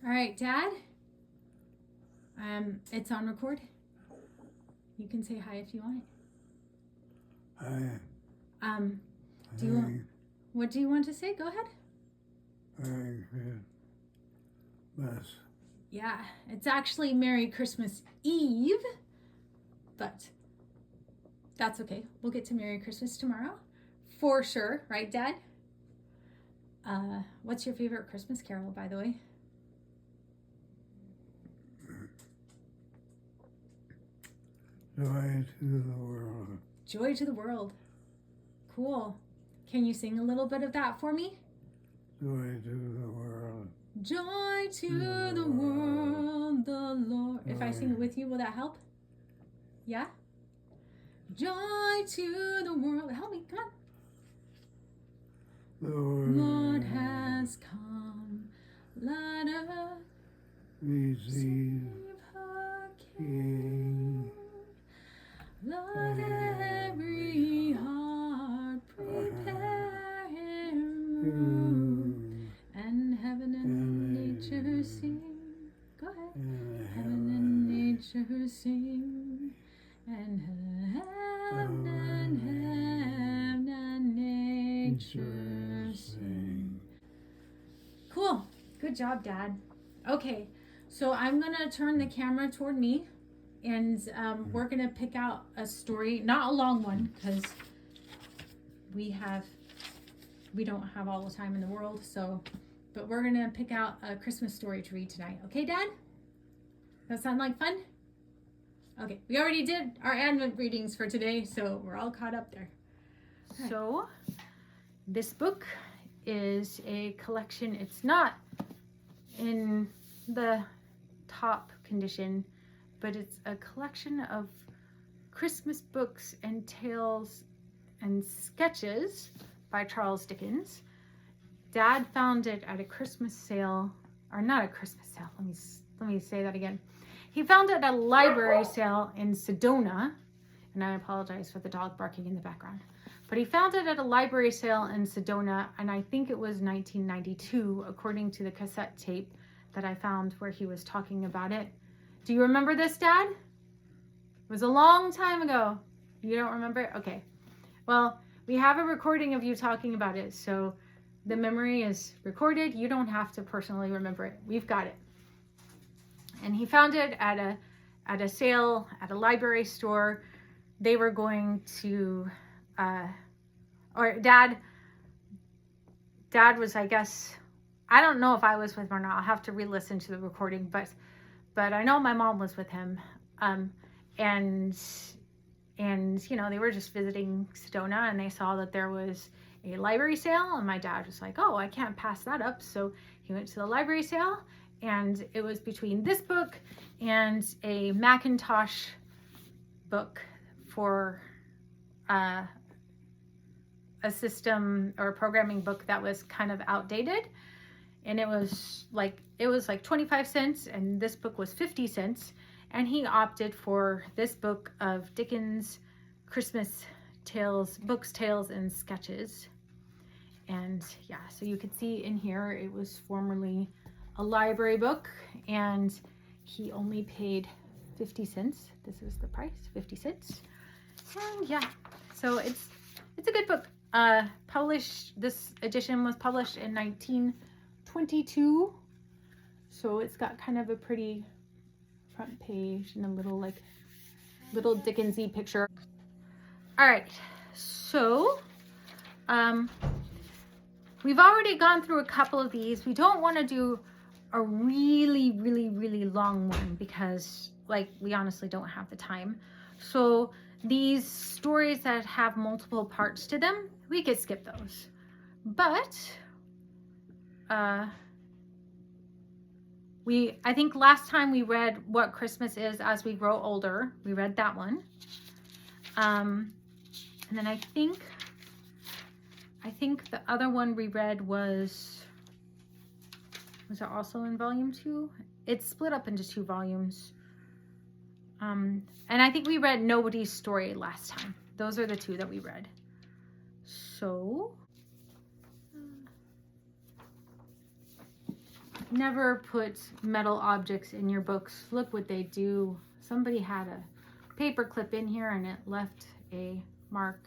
All right, Dad. It's on record. You can say hi if you want. Hi. Do you? What do you want to say? Go ahead. Merry Christmas. Yeah, it's actually Merry Christmas Eve, but that's okay. We'll get to Merry Christmas tomorrow, for sure, right, Dad? What's your favorite Christmas carol, by the way? Joy to the world. Joy to the world. Cool. Can you sing a little bit of that for me? Joy to the world. Joy to the world, the Lord. If I sing it with you, will that help? Yeah? Joy to the world. Help me, come on. The Lord has come. Let us receive her King. Let every heart prepare him room, and heaven and nature sing. Go ahead. Heaven and nature sing, and heaven and nature sing. Cool. Good job, Dad. Okay, so I'm gonna turn the camera toward me, and we're gonna pick out a story, not a long one, because we don't have all the time in the world. So, but we're gonna pick out a Christmas story to read tonight. Okay, Dad? That sound like fun? Okay, we already did our Advent readings for today, so we're all caught up there. Right. So, this book is a collection. It's not in the top condition, but it's a collection of Christmas books and tales and sketches by Charles Dickens. Dad found it at a Christmas sale, or not a Christmas sale, let me say that again. He found it at a library sale in Sedona, and I apologize for the dog barking in the background. But he found it at a library sale in Sedona, and I think it was 1992, according to the cassette tape that I found where he was talking about it. Do you remember this, Dad? It was a long time ago. You don't remember it? Okay. Well, we have a recording of you talking about it, so the memory is recorded. You don't have to personally remember it. We've got it. And he found it at a sale at a library store. They were going to, Dad was, I guess, I don't know if I was with him or not. I'll have to re-listen to the recording, but I know my mom was with him. And you know, they were just visiting Sedona, and they saw that there was a library sale, and my dad was like, oh, I can't pass that up. So he went to the library sale, and it was between this book and a Macintosh book for a system or a programming book that was kind of outdated. And it was like 25 cents, and this book was 50 cents. And he opted for this book of Dickens' Christmas tales, books, tales, and sketches. And yeah, so you can see in here, it was formerly a library book, and he only paid 50 cents. This is the price, 50 cents. And yeah, so it's a good book. This edition was published in 1922. So it's got kind of a pretty front page and a little Dickensy picture. All right, so we've already gone through a couple of these. We don't want to do a really long one because we honestly don't have the time. So these stories that have multiple parts to them, we could skip those. But I think last time we read What Christmas Is As We Grow Older. We read that one. And then I think the other one we read was it also in volume 2? It's split up into 2 volumes. And I think we read Nobody's Story last time. Those are the 2 that we read. So never put metal objects in your books. Look what they do. Somebody had a paper clip in here and it left a mark.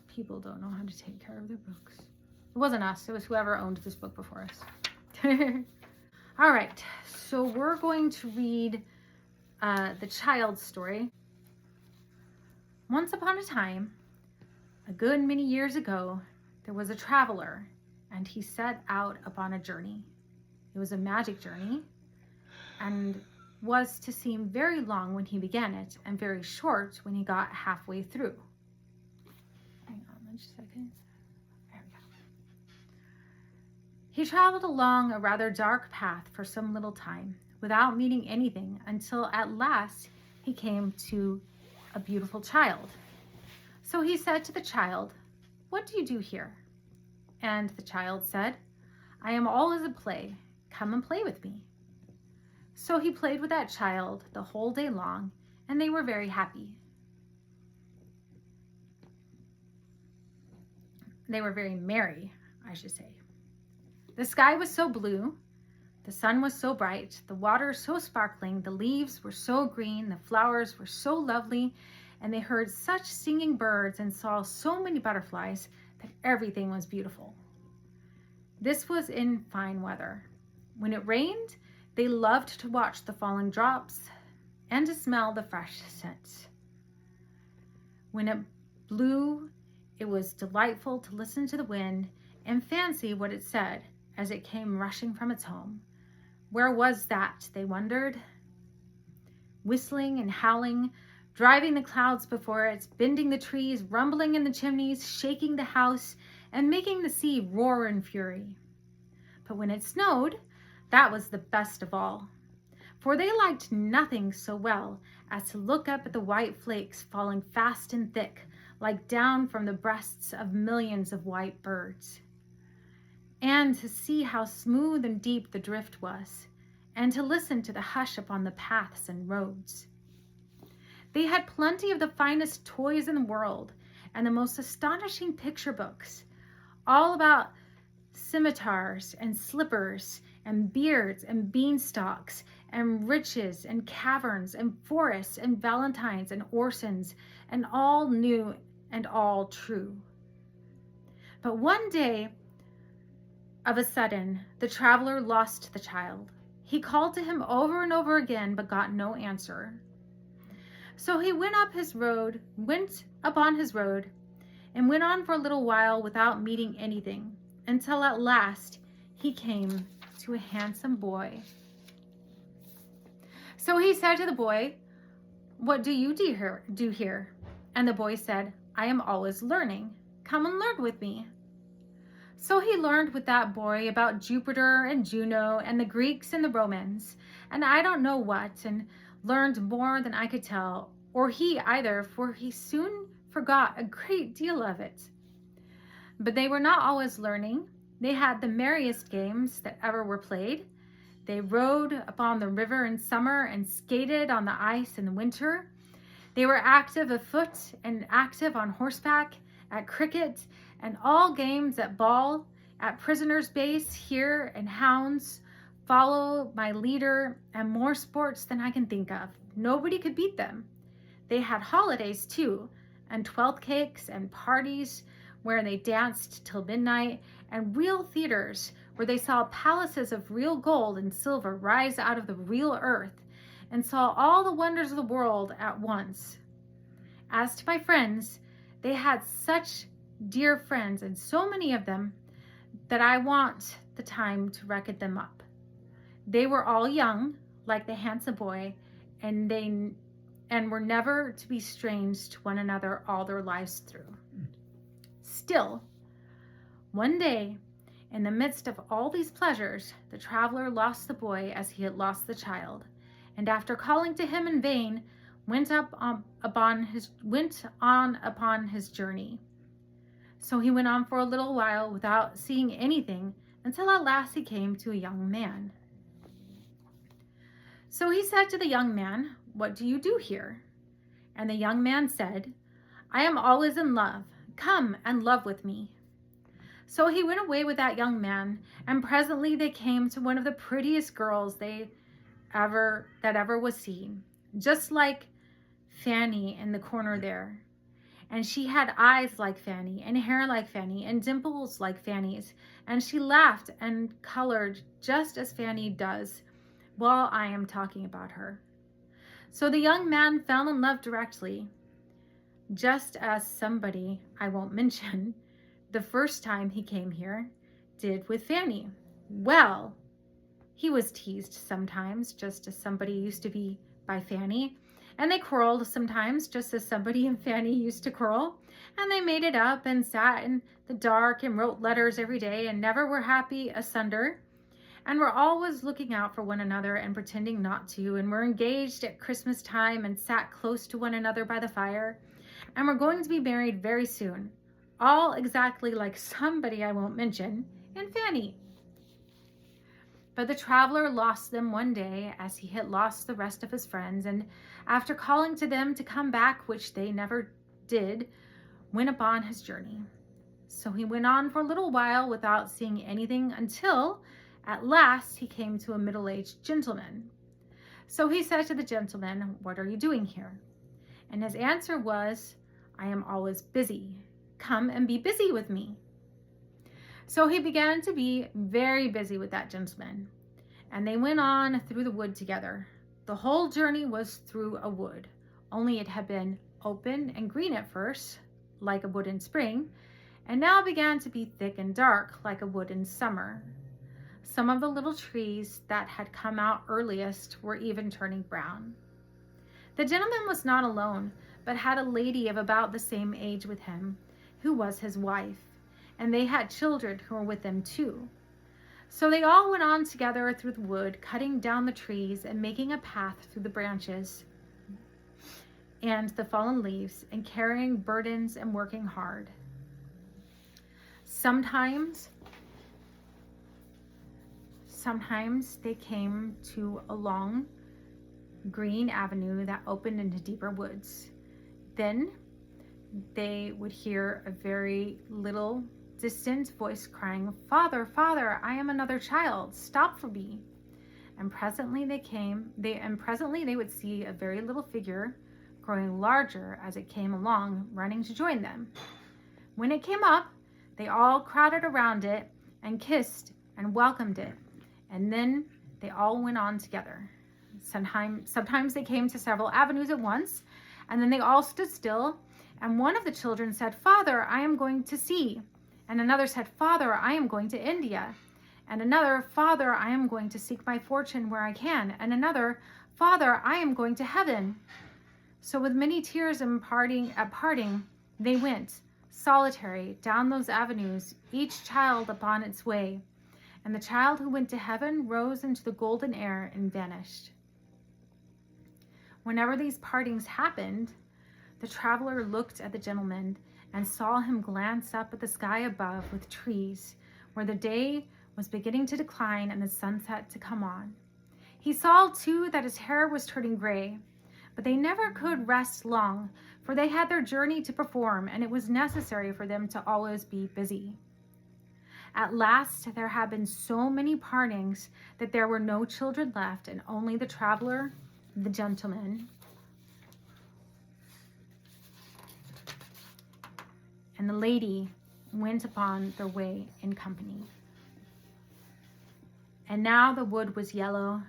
People don't know how to take care of their books. It wasn't us. It was whoever owned this book before us. All right. So we're going to read the child's story. Once upon a time, a good many years ago, there was a traveler, and he set out upon a journey. It was a magic journey, and was to seem very long when he began it, and very short when he got halfway through. Hang on just a second. There we go. He traveled along a rather dark path for some little time, without meeting anything, until at last he came to a beautiful child. So he said to the child, "What do you do here?" And the child said, "I am always at play. Come and play with me." So he played with that child the whole day long, and they were very happy. They were very merry, I should say. The sky was so blue, the sun was so bright, the water so sparkling, the leaves were so green, the flowers were so lovely, and they heard such singing birds and saw so many butterflies that everything was beautiful. This was in fine weather. When it rained, they loved to watch the falling drops and to smell the fresh scent. When it blew, it was delightful to listen to the wind and fancy what it said as it came rushing from its home. Where was that, they wondered? Whistling and howling, driving the clouds before it, bending the trees, rumbling in the chimneys, shaking the house, and making the sea roar in fury. But when it snowed, that was the best of all, for they liked nothing so well as to look up at the white flakes falling fast and thick, like down from the breasts of millions of white birds, and to see how smooth and deep the drift was, and to listen to the hush upon the paths and roads. They had plenty of the finest toys in the world, and the most astonishing picture books, all about scimitars and slippers and beards and beanstalks and riches and caverns and forests and valentines and orsons, and all new and all true. But one day, of a sudden, the traveler lost the child. He called to him over and over again, but got no answer. So he went upon his road, and went on for a little while without meeting anything, until at last he came to a handsome boy. So he said to the boy, "What do you do here?" And the boy said, "I am always learning. Come and learn with me." So he learned with that boy about Jupiter and Juno and the Greeks and the Romans, and I don't know what, and learned more than I could tell, or he either, for he soon forgot a great deal of it. But they were not always learning. They had the merriest games that ever were played. They rode upon the river in summer and skated on the ice in winter. They were active afoot and active on horseback, at cricket, and all games at ball, at prisoner's base, here and hounds, follow my leader, and more sports than I can think of. Nobody could beat them. They had holidays too, and 12th cakes and parties where they danced till midnight, and real theaters where they saw palaces of real gold and silver rise out of the real earth, and saw all the wonders of the world at once. As to my friends, they had such dear friends, and so many of them, that I want the time to reckon them up. They were all young, like the handsome boy, and were never to be strange to one another all their lives through. Still, one day, in the midst of all these pleasures, the traveler lost the boy as he had lost the child, and after calling to him in vain, went on upon his journey. So he went on for a little while without seeing anything, until at last he came to a young man. So he said to the young man, "What do you do here?" And the young man said, "I am always in love. Come and love with me." So he went away with that young man, and presently they came to one of the prettiest girls that ever was seen, just like Fanny in the corner there. And she had eyes like Fanny, and hair like Fanny, and dimples like Fanny's, and she laughed and colored just as Fanny does while I am talking about her. So the young man fell in love directly, just as somebody I won't mention the first time he came here did with Fanny. Well, he was teased sometimes, just as somebody used to be by Fanny, and they quarreled sometimes, just as somebody and Fanny used to quarrel, and they made it up and sat in the dark and wrote letters every day and never were happy asunder, and were always looking out for one another and pretending not to, and were engaged at Christmas time and sat close to one another by the fire, and were going to be married very soon, all exactly like somebody I won't mention and Fanny. But the traveler lost them one day, as he had lost the rest of his friends, and after calling to them to come back, which they never did, went upon his journey. So he went on for a little while without seeing anything until at last he came to a middle-aged gentleman. So he said to the gentleman, "What are you doing here?" And his answer was, "I am always busy. Come and be busy with me." So he began to be very busy with that gentleman, and they went on through the wood together. The whole journey was through a wood, only it had been open and green at first, like a wood in spring, and now began to be thick and dark, like a wood in summer. Some of the little trees that had come out earliest were even turning brown. The gentleman was not alone, but had a lady of about the same age with him, who was his wife, and they had children who were with them too. So they all went on together through the wood, cutting down the trees and making a path through the branches and the fallen leaves, and carrying burdens and working hard. Sometimes they came to a long green avenue that opened into deeper woods. Then they would hear a very little distant voice crying, "Father, Father, I am another child. Stop for me." And presently they would see a very little figure growing larger as it came along, running to join them. When it came up, they all crowded around it and kissed and welcomed it. And then they all went on together. Sometimes they came to several avenues at once, and then they all stood still, and one of the children said, "Father, I am going to sea." And another said, "Father, I am going to India." And another, "Father, I am going to seek my fortune where I can." And another, "Father, I am going to heaven." So with many tears and parting, they went, solitary, down those avenues, each child upon its way. And the child who went to heaven rose into the golden air and vanished. Whenever these partings happened, the traveler looked at the gentleman and saw him glance up at the sky above with trees, where the day was beginning to decline and the sunset to come on. He saw, too, that his hair was turning gray, but they never could rest long, for they had their journey to perform, and it was necessary for them to always be busy. At last, there had been so many partings that there were no children left, and only the traveler, the gentleman, and the lady went upon their way in company. And now the wood was yellow,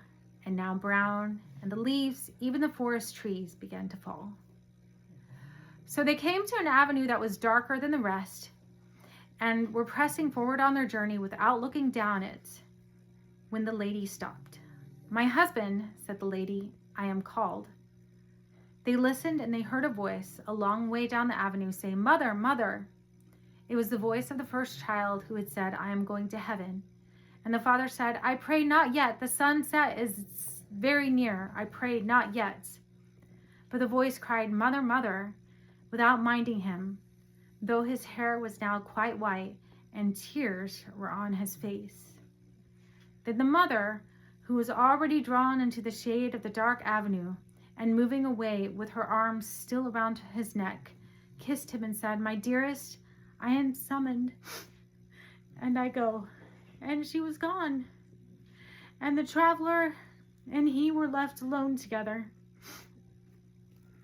and now brown, and the leaves, even the forest trees, began to fall. So they came to an avenue that was darker than the rest, and were pressing forward on their journey without looking down it, when the lady stopped. "My husband," said the lady, "I am called." They listened, and they heard a voice a long way down the avenue say, "Mother, mother." It was the voice of the first child, who had said, "I am going to heaven." And the father said, "I pray not yet. The sunset is very near. I pray not yet." But the voice cried, "Mother, mother," without minding him, though his hair was now quite white and tears were on his face. Then the mother, who was already drawn into the shade of the dark avenue and moving away with her arms still around his neck, kissed him and said, "My dearest, I am summoned And I go, and she was gone. And the traveler and he were left alone together.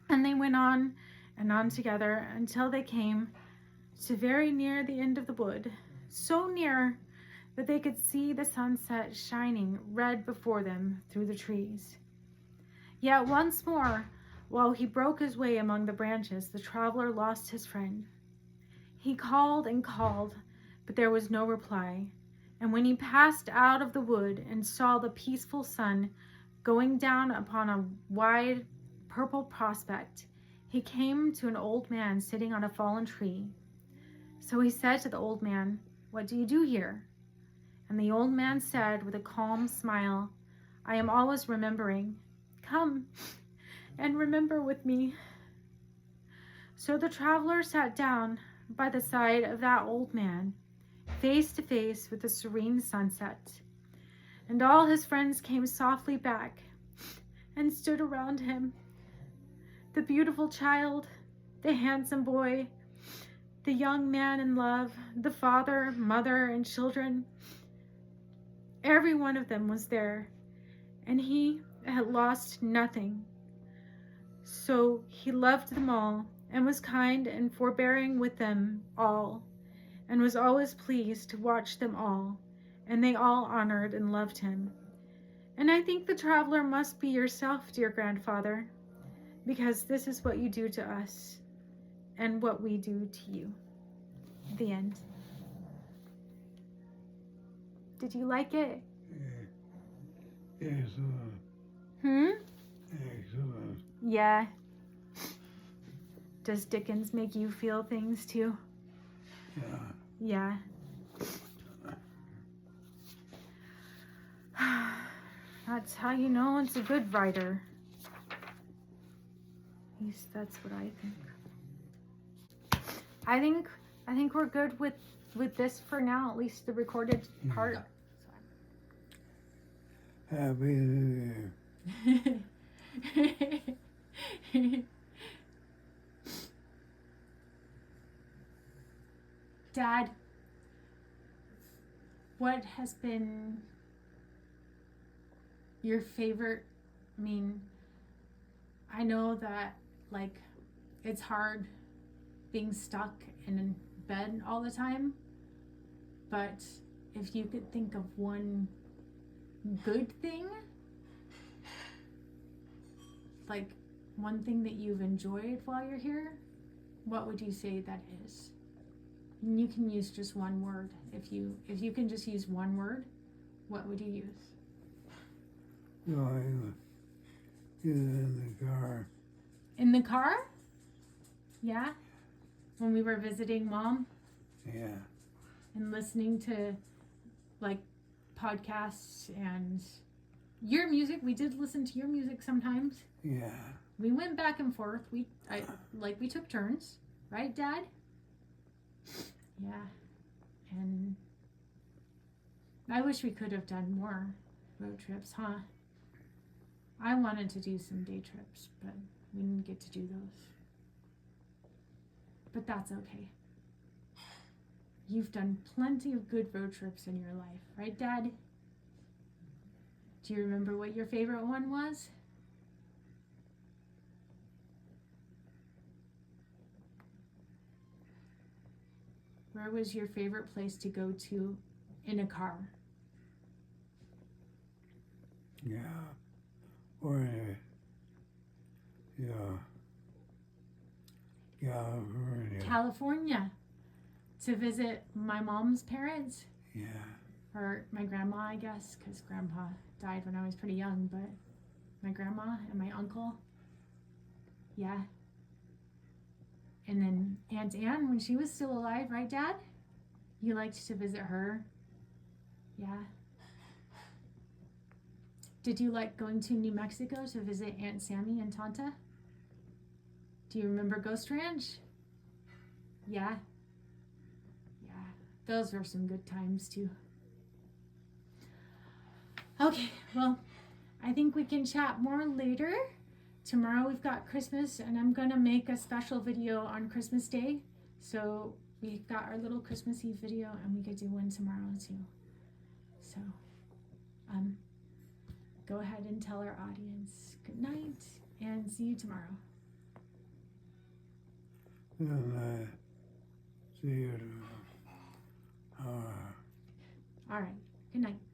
And they went on and on together until they came to very near the end of the wood, so near that they could see the sunset shining red before them through the trees. Yet once more, while he broke his way among the branches, the traveler lost his friend. He called and called, but there was no reply. And when he passed out of the wood and saw the peaceful sun going down upon a wide purple prospect, he came to an old man sitting on a fallen tree. So he said to the old man, "What do you do here?" And the old man said with a calm smile, "I am always remembering. Come and remember with me." So the traveler sat down by the side of that old man, face to face with the serene sunset. And all his friends came softly back and stood around him. The beautiful child, the handsome boy, the young man in love, the father, mother, and children. Every one of them was there, and he had lost nothing. So he loved them all and was kind and forbearing with them all, and was always pleased to watch them all, and they all honored and loved him. And I think the traveler must be yourself, dear grandfather, because this is what you do to us and what we do to you. The end. Did you like it? Excellent. Excellent. Yeah. Does Dickens make you feel things too? Yeah. Yeah. That's how you know it's a good writer. At least that's what I think. I think we're good with this for now, at least the recorded part. Happy New Year. Dad, what has been your favorite? I mean, I know that, like, it's hard being stuck in bed all the time, but if you could think of one good thing, like one thing that you've enjoyed while you're here, what would you say that is? And you can use just one word. If you can just use one word, what would you use? Going in the car. In the car? Yeah? When we were visiting Mom? Yeah. And listening to, like, podcasts and your music. We did listen to your music sometimes. Yeah. We went back and forth. We took turns. Right, Dad? Yeah. And I wish we could have done more road trips, huh? I wanted to do some day trips, but we didn't get to do those. But that's okay. You've done plenty of good road trips in your life, right, Dad? Do you remember what your favorite one was? Where was your favorite place to go to in a car? Yeah. Or yeah. California. California. To visit my mom's parents. Yeah. Or my grandma, I guess, because Grandpa died when I was pretty young, but my grandma and my uncle. Yeah. And then Aunt Anne, when she was still alive, right, Dad? You liked to visit her? Yeah. Did you like going to New Mexico to visit Aunt Sammy and Tanta? Do you remember Ghost Ranch? Yeah. Yeah. Those were some good times, too. Okay, well, I think we can chat more later. Tomorrow we've got Christmas, and I'm going to make a special video on Christmas Day. So we've got our little Christmas Eve video, and we could do one tomorrow too. So, go ahead and tell our audience good night, and see you tomorrow. And see you tomorrow. All right. Good night.